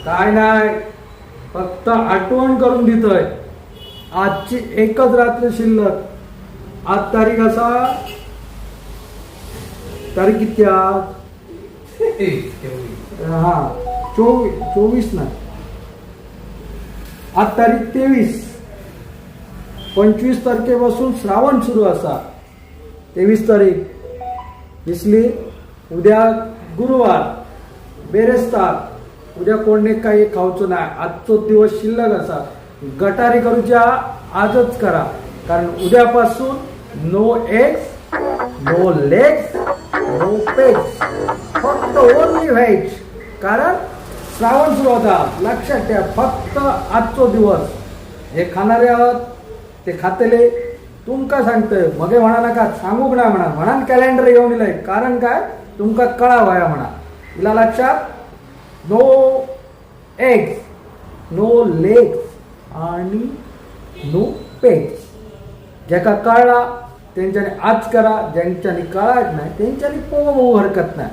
काय नाही, फक्त आठवण करून देतोय. आजची एकच रात्र शिल्लक. आज तारीख असा, तारीख किती आज? हा 24 ना. आज तारीख 23. 25 तारखेपासून श्रावण सुरू असा. 23 तारीख दिसली. उद्या गुरुवार बेरेस्तार. उद्या कोणने काही खाऊचं नाही. आजचो दिवस शिल्लक असा. गटारी करूच्या आजच करा, कारण उद्यापासून no eggs, no legs, no pegs, फक्त ओनली व्हेज. कारण श्रावण सुरू होता. लक्षात ठेवा, फक्त आजचो दिवस. हे खाणारे आहात ते खातेले तुमका सांगतोय. मगे म्हणा नका, सांगूक नाही म्हणा. म्हणा कॅलेंडर घेऊन दिलंय. कारण काय, तुमका कळा व्हाया म्हणा. तिला लक्षात. नो एग्स, नो लेग्स आणि नो पेग्स. ज्याका कळला त्यांच्याने आज करा, ज्यांच्याने कळाच नाही त्यांच्याने पोहू हरकत नाही.